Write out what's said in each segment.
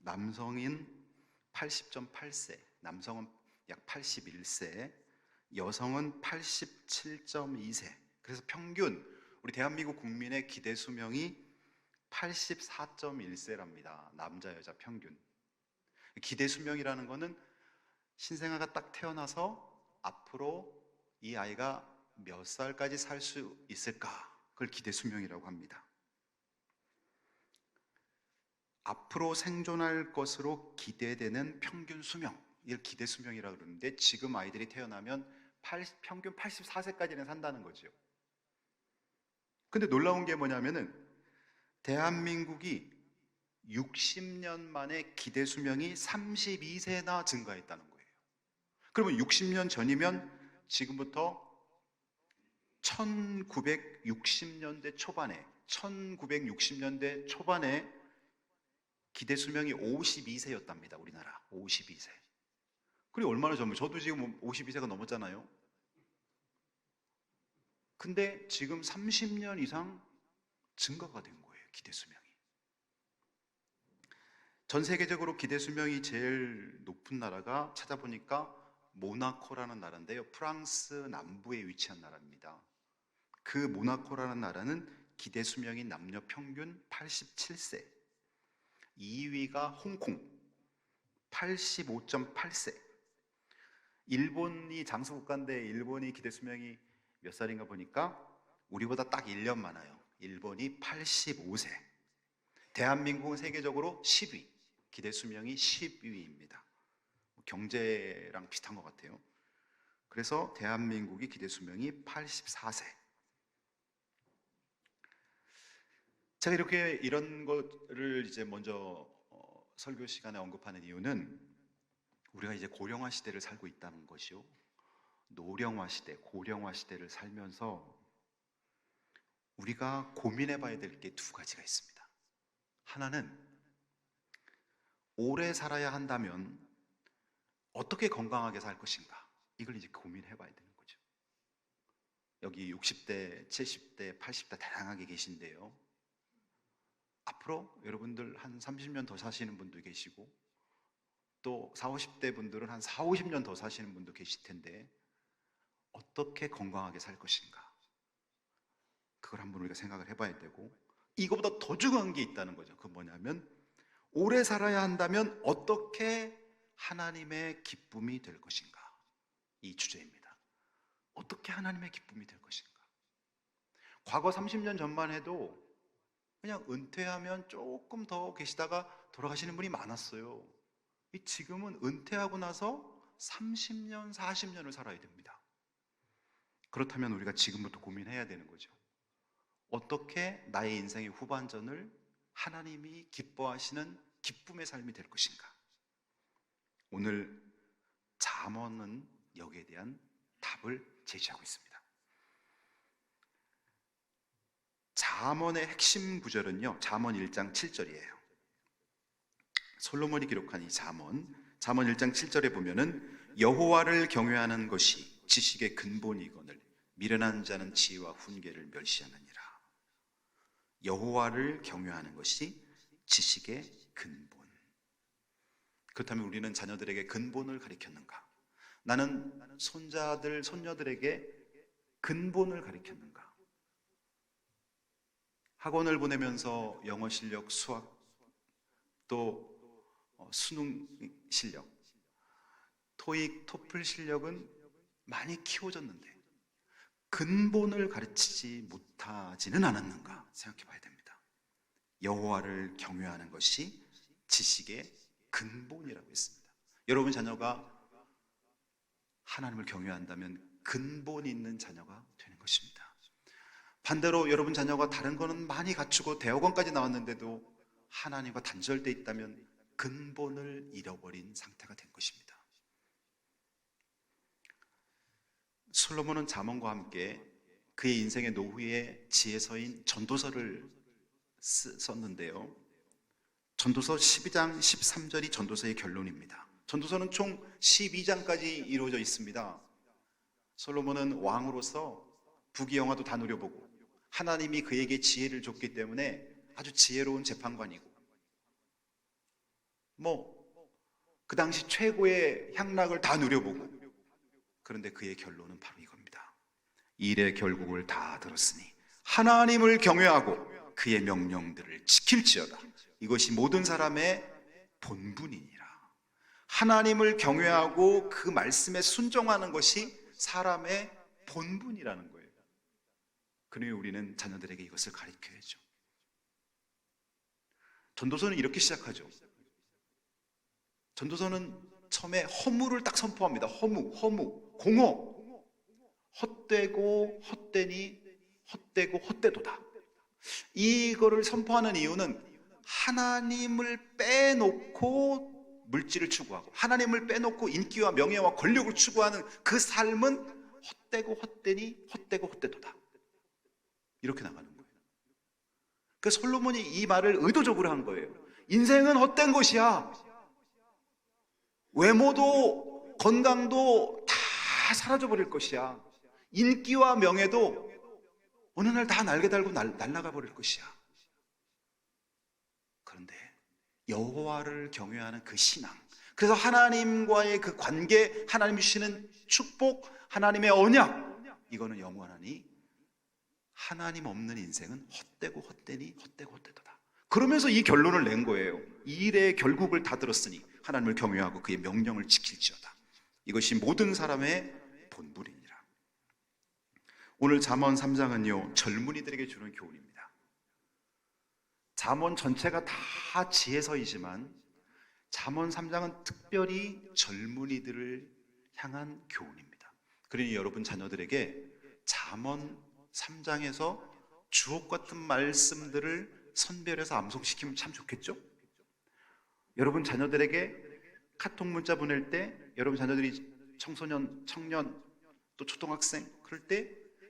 남성인 80.8세, 남성은 약 81세, 여성은 87.2세. 그래서 평균 우리 대한민국 국민의 기대 수명이 84.1세랍니다. 남자 여자 평균. 기대 수명이라는 거는 신생아가 딱 태어나서 앞으로 이 아이가 몇 살까지 살 수 있을까? 그걸 기대 수명이라고 합니다. 앞으로 생존할 것으로 기대되는 평균 수명, 이걸 기대 수명이라고 그러는데, 지금 아이들이 태어나면 평균 84세까지는 산다는 거죠. 근데 놀라운 게 뭐냐면은 대한민국이 60년 만에 기대 수명이 32세나 증가했다는 거예요. 그러면 60년 전이면 지금부터 1960년대 초반에 기대 수명이 52세였답니다. 우리나라 52세. 그리고 얼마나 젊어요? 저도 지금 52세가 넘었잖아요. 근데 지금 30년 이상 증가가 된 거예요. 기대 수명이. 전 세계적으로 기대 수명이 제일 높은 나라가 찾아보니까 모나코라는 나라인데요. 프랑스 남부에 위치한 나라입니다. 그 모나코라는 나라는 기대 수명이 남녀 평균 87세. 2위가 홍콩 85.8세. 일본이 장수국가인데 일본이 기대 수명이 몇 살인가 보니까 우리보다 딱 1년 많아요. 일본이 85세. 대한민국은 세계적으로 10위. 기대 수명이 10위입니다. 경제랑 비슷한 것 같아요. 그래서 대한민국이 기대 수명이 84세. 제가 이렇게 이런 거를 이제 먼저 설교 시간에 언급하는 이유는 우리가 이제 고령화 시대를 살고 있다는 것이요. 노령화 시대, 고령화 시대를 살면서 우리가 고민해 봐야 될 게 두 가지가 있습니다. 하나는 오래 살아야 한다면 어떻게 건강하게 살 것인가? 이걸 이제 고민해 봐야 되는 거죠. 여기 60대, 70대, 80대 다양하게 계신데요. 앞으로 여러분들 한 30년 더 사시는 분도 계시고 또 40, 50대 분들은 한 4, 50년 더 사시는 분도 계실 텐데 어떻게 건강하게 살 것인가? 그걸 한번 우리가 생각을 해봐야 되고, 이거보다 더 중요한 게 있다는 거죠. 그건 뭐냐면 오래 살아야 한다면 어떻게 하나님의 기쁨이 될 것인가? 이 주제입니다. 어떻게 하나님의 기쁨이 될 것인가? 과거 30년 전만 해도 그냥 은퇴하면 조금 더 계시다가 돌아가시는 분이 많았어요. 지금은 은퇴하고 나서 30년, 40년을 살아야 됩니다. 그렇다면 우리가 지금부터 고민해야 되는 거죠. 어떻게 나의 인생의 후반전을 하나님이 기뻐하시는 기쁨의 삶이 될 것인가? 오늘 잠언은 여기에 대한 답을 제시하고 있습니다. 잠언의 핵심 구절은요, 잠언 1장 7절이에요. 솔로몬이 기록한 이 잠언 1장 7절에 보면은 여호와를 경외하는 것이 지식의 근본이거늘 미련한 자는 지혜와 훈계를 멸시하느니라. 여호와를 경외하는 것이 지식의 근본. 그렇다면 우리는 자녀들에게 근본을 가르쳤는가? 나는 손자들, 손녀들에게 근본을 가르쳤는가? 학원을 보내면서 영어 실력, 수학, 또 수능 실력, 토익, 토플 실력은 많이 키워졌는데 근본을 가르치지 못하지는 않았는가 생각해 봐야 됩니다. 여호와를 경외하는 것이 지식의 근본이라고 했습니다. 여러분 자녀가 하나님을 경외한다면 근본 있는 자녀가 되는 것입니다. 반대로 여러분 자녀가 다른 거는 많이 갖추고 대학원까지 나왔는데도 하나님과 단절돼 있다면 근본을 잃어버린 상태가 된 것입니다. 솔로몬은 잠언과 함께 그의 인생의 노후의 지혜서인 전도서를 썼는데요. 전도서 12장 13절이 전도서의 결론입니다. 전도서는 총 12장까지 이루어져 있습니다. 솔로몬은 왕으로서 부귀영화도 다 누려보고 하나님이 그에게 지혜를 줬기 때문에 아주 지혜로운 재판관이고 그 당시 최고의 향락을 다 누려보고, 그런데 그의 결론은 바로 이겁니다. 일의 결국을 다 들었으니 하나님을 경외하고 그의 명령들을 지킬지어다. 이것이 모든 사람의 본분이니라. 하나님을 경외하고 그 말씀에 순종하는 것이 사람의 본분이라는 거예요. 그러니 우리는 자녀들에게 이것을 가르쳐야죠. 전도서는 이렇게 시작하죠. 전도서는 처음에 허무를 딱 선포합니다. 허무, 공허. 헛되고 헛되니 헛되고 헛되도다. 이거를 선포하는 이유는 하나님을 빼놓고 물질을 추구하고 하나님을 빼놓고 인기와 명예와 권력을 추구하는 그 삶은 헛되고 헛되니 헛되고 헛되도다. 이렇게 나가는 거예요. 그래서 솔로몬이 이 말을 의도적으로 한 거예요. 인생은 헛된 것이야. 외모도 건강도 다 사라져버릴 것이야. 인기와 명예도 어느 날 다 날개 달고 날아가 버릴 것이야. 그런데 여호와를 경외하는 그 신앙, 그래서 하나님과의 그 관계, 하나님이 주시는 축복, 하나님의 언약, 이거는 영원하니 하나님 없는 인생은 헛되고 헛되니 헛되고 헛되도다. 그러면서 이 결론을 낸 거예요. 이 일의 결국을 다 들었으니 하나님을 경외하고 그의 명령을 지킬지어다. 이것이 모든 사람의 본분이니라. 오늘 잠언 3장은요 젊은이들에게 주는 교훈입니다. 잠언 전체가 다 지혜서이지만 잠언 3장은 특별히 젊은이들을 향한 교훈입니다. 그러니 여러분 자녀들에게 잠언 3장에서 주옥 같은 말씀들을 선별해서 암송시키면 참 좋겠죠? 여러분 자녀들에게 카톡 문자 보낼 때, 여러분 자녀들이 청소년, 청년, 또 초등학생 그럴 때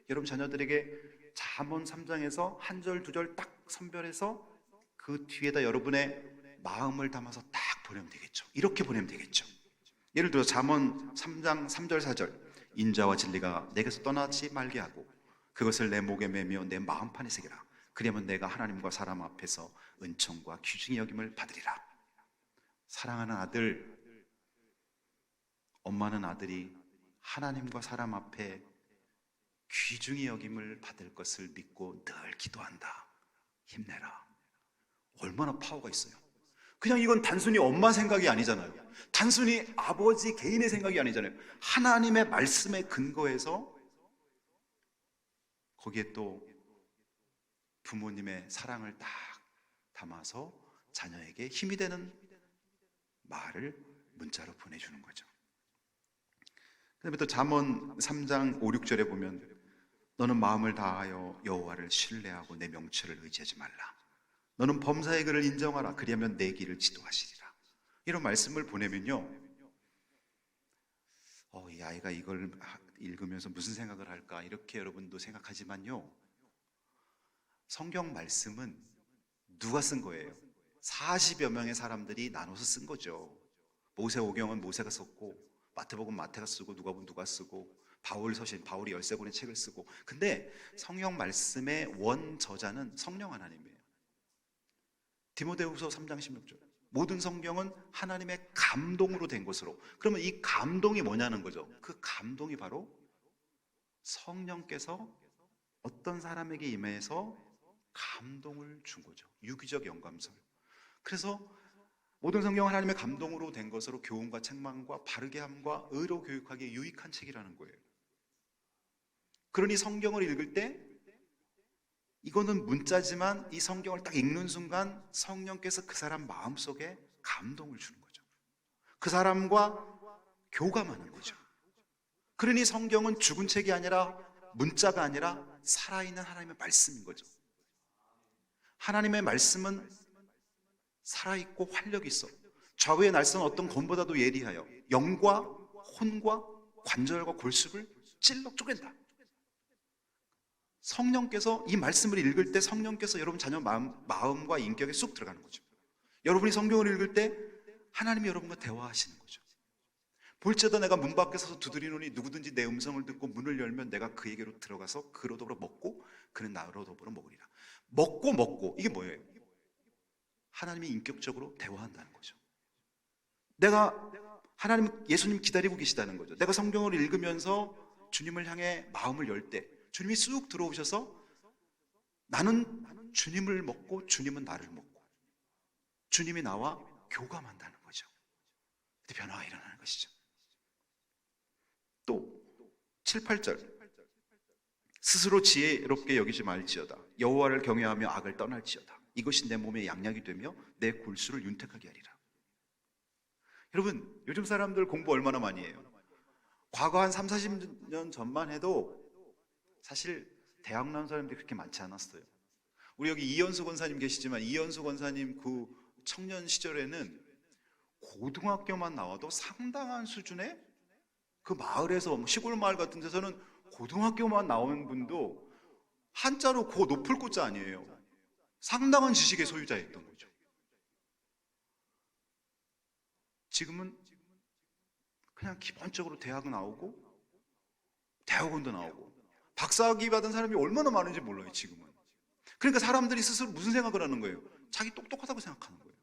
여러분 자녀들에게 잠언 3장에서 한 절, 두 절 딱 선별해서 그 뒤에다 여러분의 마음을 담아서 딱 보내면 되겠죠. 이렇게 보내면 되겠죠. 예를 들어 잠언 3장 3절 4절 인자와 진리가 내게서 떠나지 말게 하고 그것을 내 목에 매며 내 마음판에 새기라. 그러면 내가 하나님과 사람 앞에서 은총과 귀중히 여김을 받으리라. 사랑하는 아들, 엄마는 아들이 하나님과 사람 앞에 귀중히 여김을 받을 것을 믿고 늘 기도한다. 힘내라. 얼마나 파워가 있어요. 그냥 이건 단순히 엄마 생각이 아니잖아요. 단순히 아버지 개인의 생각이 아니잖아요. 하나님의 말씀에 근거해서 거기에 또 부모님의 사랑을 딱 담아서 자녀에게 힘이 되는 말을 문자로 보내주는 거죠. 그 다음에 또 잠언 3장 5, 6절에 보면 너는 마음을 다하여 여호와를 신뢰하고 내 명철을 의지하지 말라. 너는 범사의 그를 인정하라. 그리하면 내 길을 지도하시리라. 이런 말씀을 보내면요 이 아이가 이걸 읽으면서 무슨 생각을 할까 이렇게 여러분도 생각하지만요 성경 말씀은 누가 쓴 거예요? 40여 명의 사람들이 나눠서 쓴 거죠. 모세오경은 모세가 썼고 마태복음 마태가 쓰고 누가복음 누가 쓰고 바울 서신 바울이 13권의 책을 쓰고. 근데 성경 말씀의 원 저자는 성령 하나님이에요. 디모데후서 3장 16절 모든 성경은 하나님의 감동으로 된 것으로. 그러면 이 감동이 뭐냐는 거죠. 그 감동이 바로 성령께서 어떤 사람에게 임해서 감동을 준 거죠. 유기적 영감설. 그래서 모든 성경은 하나님의 감동으로 된 것으로 교훈과 책망과 바르게 함과 의로 교육하기에 유익한 책이라는 거예요. 그러니 성경을 읽을 때 이거는 문자지만 이 성경을 딱 읽는 순간 성령께서 그 사람 마음속에 감동을 주는 거죠. 그 사람과 교감하는 거죠. 그러니 성경은 죽은 책이 아니라 문자가 아니라 살아있는 하나님의 말씀인 거죠. 하나님의 말씀은 살아있고 활력이 있어. 좌우의 날선 어떤 검보다도 예리하여 영과 혼과 관절과 골수를 찔러 쪼갠다. 성령께서 이 말씀을 읽을 때 성령께서 여러분 자녀 마음과 인격에 쑥 들어가는 거죠. 여러분이 성경을 읽을 때 하나님이 여러분과 대화하시는 거죠. 볼지어다 내가 문 밖에 서서 두드리노니 누구든지 내 음성을 듣고 문을 열면 내가 그에게로 들어가서 그로 더불어 먹고 그는 나로 더불어 먹으리라. 먹고 이게 뭐예요? 하나님이 인격적으로 대화한다는 거죠. 내가 하나님, 예수님 기다리고 계시다는 거죠. 내가 성경을 읽으면서 주님을 향해 마음을 열 때 주님이 쑥 들어오셔서 나는 주님을 먹고 주님은 나를 먹고 주님이 나와 교감한다는 거죠. 그때 변화가 일어나는 것이죠. 또 7, 8절 스스로 지혜롭게 여기지 말지어다. 여호와를 경외하며 악을 떠날지어다. 이것이 내 몸에 양약이 되며 내 골수를 윤택하게 하리라. 여러분, 요즘 사람들 공부 얼마나 많이 해요? 과거 한 3, 40년 전만 해도 사실 대학 나온 사람들이 그렇게 많지 않았어요. 우리 여기 이현수 권사님 계시지만 이현수 권사님 그 청년 시절에는 고등학교만 나와도 상당한 수준의 그 마을에서, 시골 마을 같은 데서는 고등학교만 나온 분도 한자로 고 높을 고자 아니에요. 상당한 지식의 소유자였던 거죠. 지금은 그냥 기본적으로 대학 나오고 대학원도 나오고 박사학위 받은 사람이 얼마나 많은지 몰라요, 지금은. 그러니까 사람들이 스스로 무슨 생각을 하는 거예요? 자기 똑똑하다고 생각하는 거예요.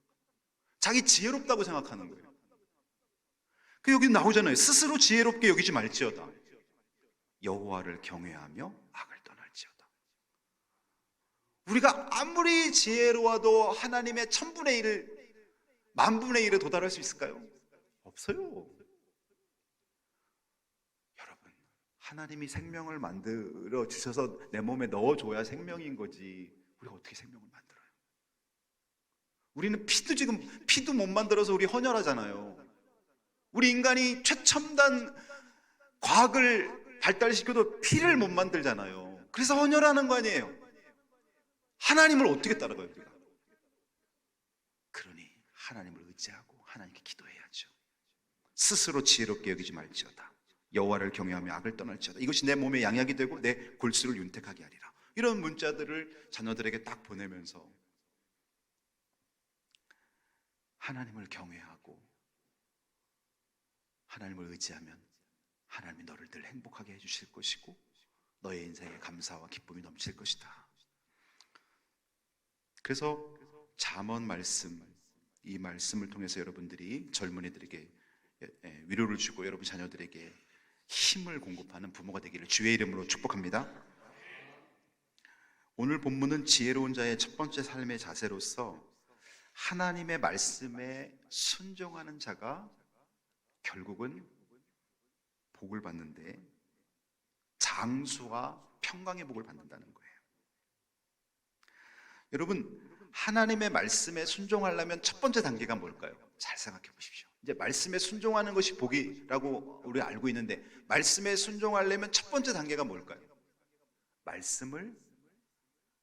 자기 지혜롭다고 생각하는 거예요. 그 여기 나오잖아요. 스스로 지혜롭게 여기지 말지어다. 여호와를 경외하며 악을 떠날지어다. 우리가 아무리 지혜로워도 하나님의 1000분의 1을, 10,000분의 1에 도달할 수 있을까요? 없어요. 여러분, 하나님이 생명을 만들어 주셔서 내 몸에 넣어줘야 생명인 거지, 우리가 어떻게 생명을 만들어요? 우리는 피도 못 만들어서 우리 헌혈하잖아요. 우리 인간이 최첨단 과학을 발달시켜도 피를 못 만들잖아요. 그래서 헌혈하는 거 아니에요. 하나님을 어떻게 따라가요, 우리가? 그러니 하나님을 의지하고 하나님께 기도해야죠. 스스로 지혜롭게 여기지 말지어다. 여호와를 경외하며 악을 떠날지어다. 이것이 내 몸에 양약이 되고 내 골수를 윤택하게 하리라. 이런 문자들을 자녀들에게 딱 보내면서 하나님을 경외하고 하나님을 의지하면 하나님이 너를 늘 행복하게 해주실 것이고 너의 인생에 감사와 기쁨이 넘칠 것이다. 그래서 잠언 말씀, 이 말씀을 통해서 여러분들이 젊은이들에게 위로를 주고 여러분 자녀들에게 힘을 공급하는 부모가 되기를 주의 이름으로 축복합니다. 오늘 본문은 지혜로운 자의 첫 번째 삶의 자세로서 하나님의 말씀에 순종하는 자가 결국은 복을 받는데 장수와 평강의 복을 받는다는 거예요. 여러분, 하나님의 말씀에 순종하려면 첫 번째 단계가 뭘까요? 잘 생각해 보십시오. 이제 말씀에 순종하는 것이 복이라고 우리가 알고 있는데 말씀에 순종하려면 첫 번째 단계가 뭘까요? 말씀을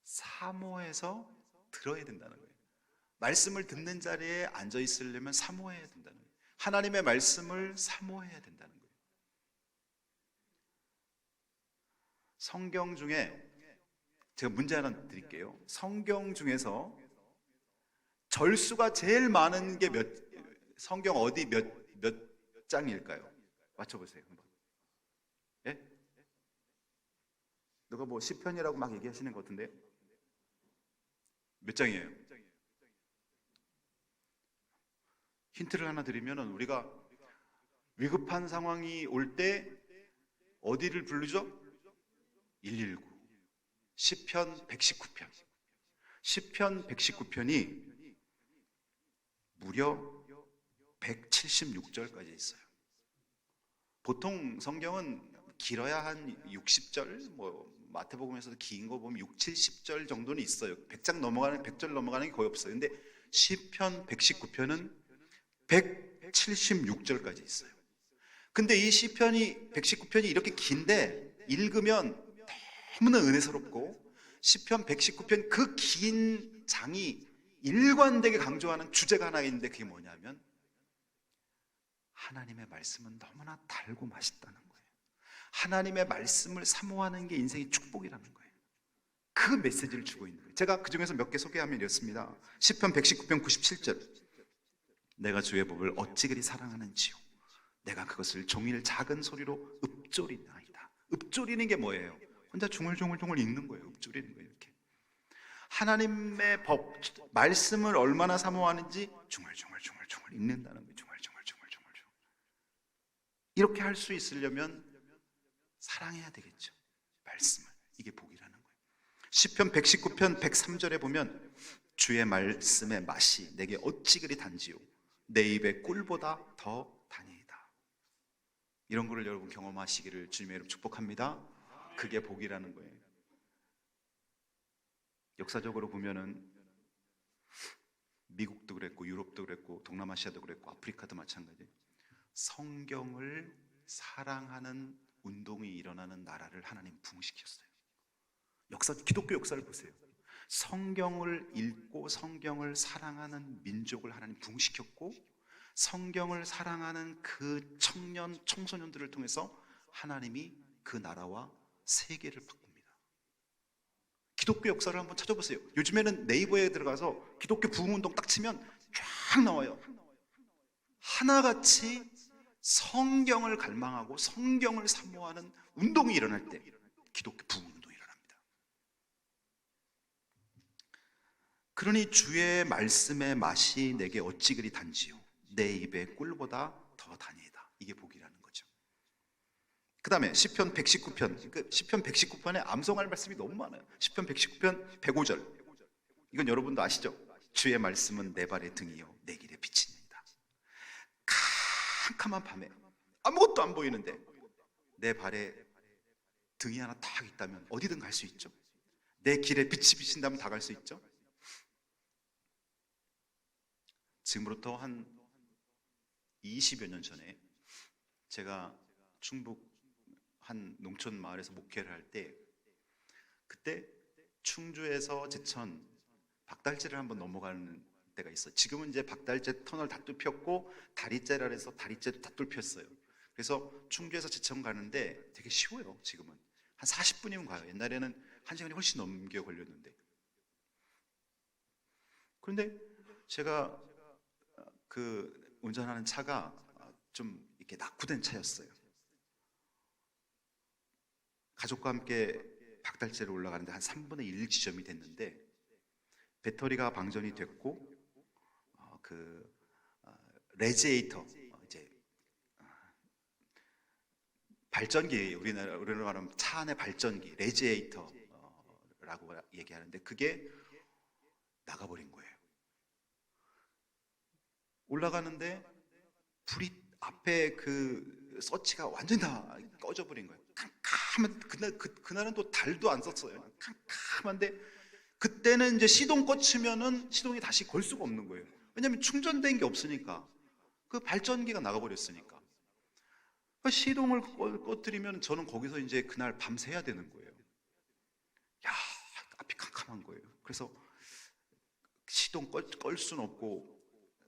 사모해서 들어야 된다는 거예요. 말씀을 듣는 자리에 앉아 있으려면 사모해야 된다는 거예요. 하나님의 말씀을 사모해야 된다는 거예요. 성경 중에 제가 문제 하나 드릴게요. 성경 중에서 절수가 제일 많은 게 성경 어디 몇 장일까요? 맞춰보세요. 예? 누가 뭐 시편이라고 막 얘기하시는 것 같은데 몇 장이에요? 힌트를 하나 드리면 우리가 위급한 상황이 올 때 어디를 부르죠? 119. 시편 119편. 시편 119편이 무려 176절까지 있어요. 보통 성경은 길어야 한 60절, 뭐 마태복음에서도 긴 거 보면 6, 70절 정도는 있어요. 100장 넘어가는, 100절 넘어가는 게 거의 없어요. 근데 시편 119편은 176절까지 있어요. 근데 이 시편이 119편이 이렇게 긴데 읽으면 너무나 은혜스럽고 시편 119편 그 긴 장이 일관되게 강조하는 주제가 하나 있는데 그게 뭐냐면 하나님의 말씀은 너무나 달고 맛있다는 거예요. 하나님의 말씀을 사모하는 게 인생의 축복이라는 거예요. 그 메시지를 주고 있는 거예요. 제가 그 중에서 몇 개 소개하면 이렇습니다. 시편 119편 97절. 내가 주의 법을 어찌 그리 사랑하는지요. 내가 그것을 종일 작은 소리로 읊조리나이다. 읊조리는 게 뭐예요? 혼자 중얼중얼 읽는 거예요. 읊조리는 거예요. 이렇게 하나님의 법, 말씀을 얼마나 사모하는지 중얼중얼 읽는다는 거예요. 중얼중얼. 이렇게 할 수 있으려면 사랑해야 되겠죠. 말씀을. 이게 복이라는 거예요. 시편 119편 103절에 보면 주의 말씀의 맛이 내게 어찌 그리 단지요 내 입의 꿀보다 더 다니이다. 이런 거를 여러분 경험하시기를 주님의 이름 축복합니다. 그게 복이라는 거예요. 역사적으로 보면은 미국도 그랬고 유럽도 그랬고 동남아시아도 그랬고 아프리카도 마찬가지예요. 성경을 사랑하는 운동이 일어나는 나라를 하나님 부흥시켰어요. 기독교 역사를 보세요. 성경을 읽고 성경을 사랑하는 민족을 하나님 부흥시켰고, 성경을 사랑하는 그 청년, 청소년들을 통해서 하나님이 그 나라와 세계를 바꿉니다. 기독교 역사를 한번 찾아보세요. 요즘에는 네이버에 들어가서 기독교 부흥운동 딱 치면 쫙 나와요. 하나같이 성경을 갈망하고 성경을 사모하는 운동이 일어날 때 기독교 부흥운동이 일어납니다. 그러니 주의 말씀의 맛이 내게 어찌 그리 단지요 내 입의 꿀보다 더 다니이다. 이게 복이라는 거죠. 그 다음에 시편 119편, 시편 119편에 암송할 말씀이 너무 많아요. 시편 119편 105절, 이건 여러분도 아시죠? 주의 말씀은 내 발의 등이요 내 길의 빛입니다. 캄캄한 밤에 아무것도 안 보이는데 내 발에 등이 하나 딱 있다면 어디든 갈 수 있죠. 내 길에 빛이 비친다면 다 갈 수 있죠. 지금부터 한 20여 년 전에 제가 충북 한 농촌 마을에서 목회를 할 때, 그때 충주에서 제천 박달재를 한번 넘어가는 때가 있어요. 지금은 이제 박달재 터널 다 뚫혔고 다리째라 해서 다리째도 다 뚫혔어요. 그래서 충주에서 제천 가는데 되게 쉬워요. 지금은 한 40분이면 가요. 옛날에는 1시간이 훨씬 넘게 걸렸는데. 그런데 제가 그 운전하는 차가 좀 이렇게 낙후된 차였어요. 가족과 함께 박달재로 올라가는데 한 3분의 1 지점이 됐는데 배터리가 방전이 됐고 레지에이터, 이제 발전기, 우리나라로 말하면 차 안의 발전기, 레지에이터라고 얘기하는데 그게 나가버린 거예요. 올라가는데 불이 앞에 그 서치가 완전히 다 꺼져버린 거예요. 캄캄한, 그날은 또 달도 안 썼어요. 캄캄한데 그때는 이제 시동 꽂히면은 시동이 다시 걸 수가 없는 거예요. 왜냐하면 충전된 게 없으니까, 그 발전기가 나가버렸으니까. 시동을 꺼뜨리면 저는 거기서 이제 그날 밤새야 되는 거예요. 야, 앞이 캄캄한 거예요. 그래서 시동 끌 수는 없고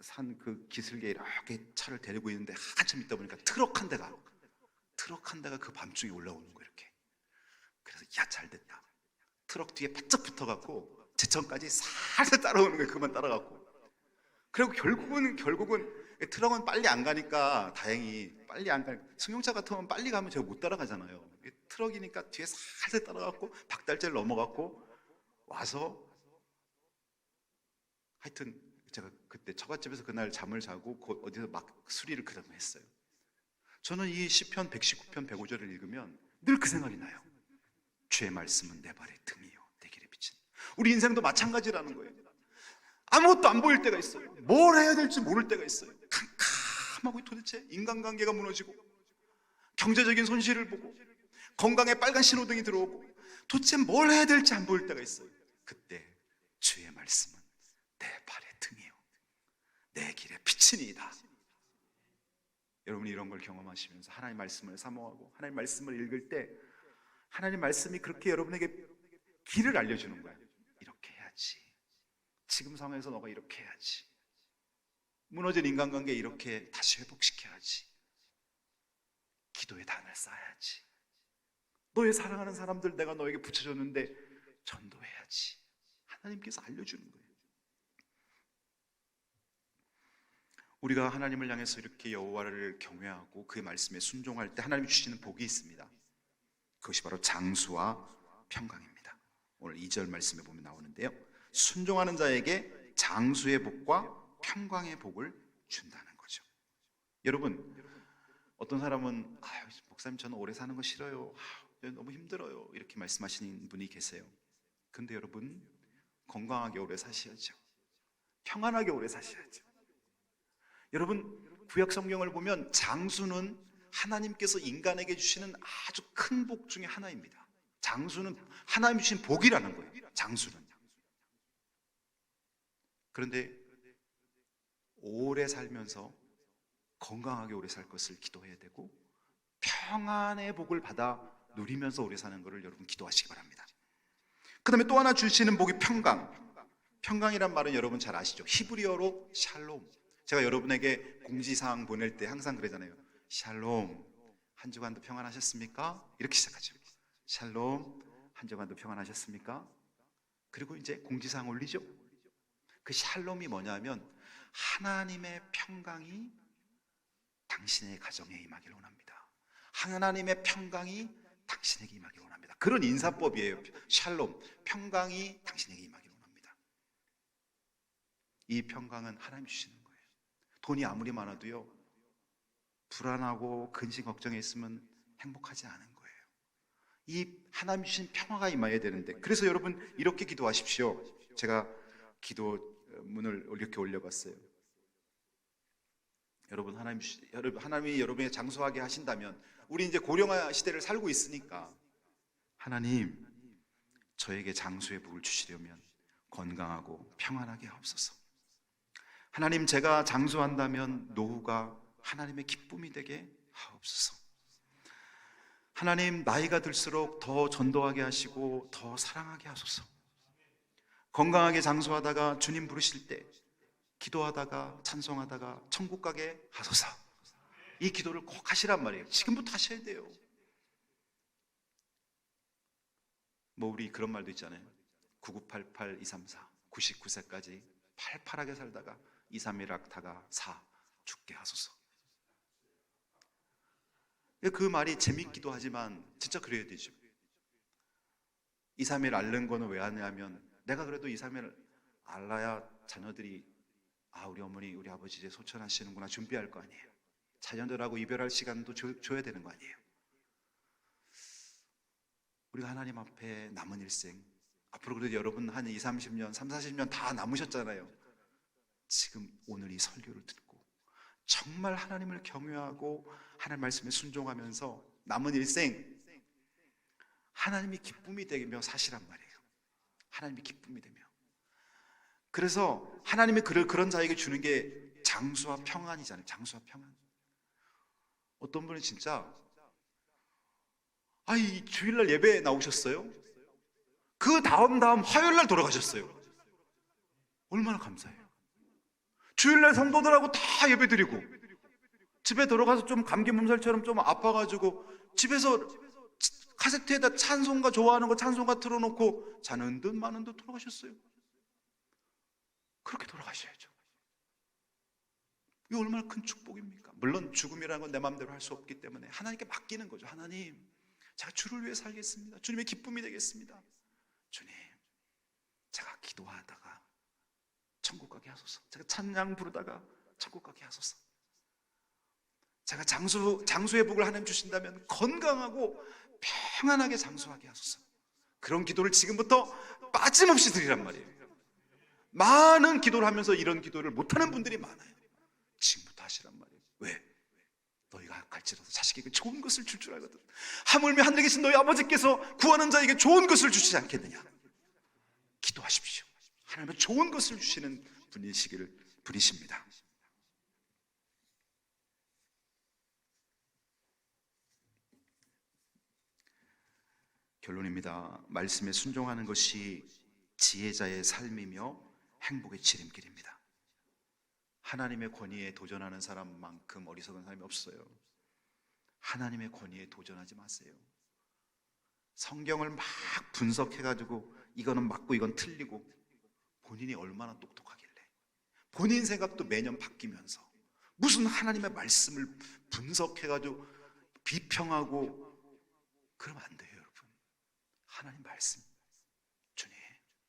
산 그 기슭에 이렇게 차를 데리고 있는데 한참 있다 보니까 트럭 한 대가 그 밤중에 올라오는 거예요. 이렇게. 그래서 야, 잘 됐다. 트럭 뒤에 바짝 붙어갖고 제천까지 살살 따라오는 거예요. 그만 따라갖고. 그리고 결국은 트럭은 빨리 안 가니까, 다행히 빨리 안 가니까, 승용차 같으면 빨리 가면 제가 못 따라가잖아요. 트럭이니까 뒤에 살살 따라갖고 박달재를 넘어갔고 와서, 하여튼 제가 그때 처갓집에서 그날 잠을 자고 어디서 막 수리를 그 다음에 했어요. 저는 이 시편 119편 105절을 읽으면 늘 그 생각이 나요. 주의 말씀은 내 발의 등이요 내 길의 빛은. 우리 인생도 마찬가지라는 거예요. 아무것도 안 보일 때가 있어요. 뭘 해야 될지 모를 때가 있어요. 캄캄하고 도대체 인간관계가 무너지고 경제적인 손실을 보고 건강에 빨간 신호등이 들어오고 도대체 뭘 해야 될지 안 보일 때가 있어요. 그때 주의 말씀은 내 발의 등이요 내 길의 빛이니이다. 여러분이 이런 걸 경험하시면서 하나님 말씀을 사모하고 하나님 말씀을 읽을 때 하나님 말씀이 그렇게 여러분에게 길을 알려주는 거예요. 이렇게 해야지, 지금 상황에서 너가 이렇게 해야지, 무너진 인간관계 이렇게 다시 회복시켜야지, 기도의 단을 쌓아야지, 너의 사랑하는 사람들 내가 너에게 붙여줬는데 전도해야지. 하나님께서 알려주는 거예요. 우리가 하나님을 향해서 이렇게 여호와를 경외하고 그의 말씀에 순종할 때 하나님이 주시는 복이 있습니다. 그것이 바로 장수와 평강입니다. 오늘 2절 말씀에 보면 나오는데요, 순종하는 자에게 장수의 복과 평강의 복을 준다는 거죠. 여러분, 어떤 사람은 목사님 저는 오래 사는 거 싫어요. 너무 힘들어요. 이렇게 말씀하시는 분이 계세요. 근데 여러분, 건강하게 오래 사셔야죠. 평안하게 오래 사셔야죠. 여러분, 구약 성경을 보면 장수는 하나님께서 인간에게 주시는 아주 큰 복 중에 하나입니다. 장수는 하나님이 주신 복이라는 거예요. 장수는. 그런데 오래 살면서 건강하게 오래 살 것을 기도해야 되고, 평안의 복을 받아 누리면서 오래 사는 것을 여러분 기도하시기 바랍니다. 그 다음에 또 하나 주시는 복이 평강. 평강이란 말은 여러분 잘 아시죠? 히브리어로 샬롬. 제가 여러분에게 공지사항 보낼 때 항상 그러잖아요. 샬롬, 한 주간도 평안하셨습니까? 이렇게 시작하죠. 샬롬, 한 주간도 평안하셨습니까? 그리고 이제 공지사항 올리죠. 그 샬롬이 뭐냐면 하나님의 평강이 당신의 가정에 임하기를 원합니다. 하나님의 평강이 당신에게 임하기를 원합니다. 그런 인사법이에요. 샬롬, 평강이 당신에게 임하기를 원합니다. 이 평강은 하나님 주시는 거예요. 돈이 아무리 많아도요, 불안하고 근심 걱정에 있으면 행복하지 않은 거예요. 이 하나님 주신 평화가 임해야 되는데, 그래서 여러분 이렇게 기도하십시오. 제가 기도문을 이렇게 올려봤어요. 여러분, 하나님이 여러분에게 장수하게 하신다면, 우리 이제 고령화 시대를 살고 있으니까, 하나님, 저에게 장수의 복을 주시려면 건강하고 평안하게 하옵소서. 하나님, 제가 장수한다면 노후가 하나님의 기쁨이 되게 하옵소서. 하나님, 나이가 들수록 더 전도하게 하시고 더 사랑하게 하소서. 건강하게 장수하다가 주님 부르실 때 기도하다가 찬송하다가 천국 가게 하소서. 이 기도를 꼭 하시란 말이에요. 지금부터 하셔야 돼요. 우리 그런 말도 있잖아요. 9988 234 99세까지 팔팔하게 살다가 231 다가 4 죽게 하소서. 그 말이 재밌기도 하지만 진짜 그래야 되죠. 231 앓는 거는 왜 하냐면, 내가 그래도 231 앓아야 자녀들이 우리 어머니 우리 아버지 이제 소천하시는구나 준비할 거 아니에요. 자녀들하고 이별할 시간도 줘야 되는 거 아니에요. 우리가 하나님 앞에 남은 일생, 앞으로 그래도 여러분 한 20, 30년 30, 40년 다 남으셨잖아요. 지금 오늘 이 설교를 듣고 정말 하나님을 경외하고 하나님 말씀에 순종하면서 남은 일생 하나님이 기쁨이 되며 사시란 말이에요. 하나님이 기쁨이 되며. 그래서 하나님이 그런 자에게 주는 게 장수와 평안이잖아요. 장수와 평안. 어떤 분은 진짜 이 주일날 예배에 나오셨어요. 그 다음 화요일날 돌아가셨어요. 얼마나 감사해요. 주일날 성도들하고 다 예배드리고 집에 들어가서 좀 감기 몸살처럼 좀 아파가지고 집에서 카세트에다 찬송가 좋아하는 거 찬송가 틀어놓고 자는 듯 마는 듯 돌아가셨어요. 그렇게 돌아가셔야죠. 이거 얼마나 큰 축복입니까? 물론 죽음이라는 건 내 마음대로 할 수 없기 때문에 하나님께 맡기는 거죠. 하나님, 제가 주를 위해 살겠습니다. 주님의 기쁨이 되겠습니다. 주님, 제가 기도하다가 천국 가게 하소서. 제가 찬양 부르다가 천국 가게 하소서. 제가 장수의 복을 하나님 주신다면 건강하고 평안하게 장수하게 하소서. 그런 기도를 지금부터 빠짐없이 드리란 말이에요. 많은 기도를 하면서 이런 기도를 못하는 분들이 많아요. 지금부터 하시란 말이에요. 왜? 너희가 갈지라도 자식에게 좋은 것을 줄 줄 알거든. 하물며 하늘에 계신 너희 아버지께서 구하는 자에게 좋은 것을 주시지 않겠느냐. 기도하십시오. 하나님은 좋은 것을 주시는 분이십니다. 결론입니다. 말씀에 순종하는 것이 지혜자의 삶이며 행복의 지름길입니다. 하나님의 권위에 도전하는 사람만큼 어리석은 사람이 없어요. 하나님의 권위에 도전하지 마세요. 성경을 막 분석해가지고 이거는 맞고 이건 틀리고, 본인이 얼마나 똑똑하길래 본인 생각도 매년 바뀌면서 무슨 하나님의 말씀을 분석해가지고 비평하고 그러면 안 돼요. 여러분, 하나님 말씀, 주님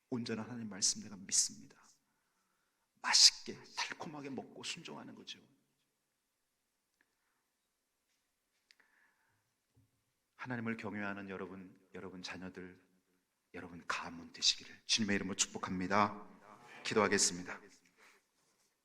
온전한 하나님 말씀 내가 믿습니다. 맛있게 달콤하게 먹고 순종하는 거죠. 하나님을 경외하는 여러분 자녀들, 여러분 가문 되시기를 주님의 이름으로 축복합니다. 기도하겠습니다.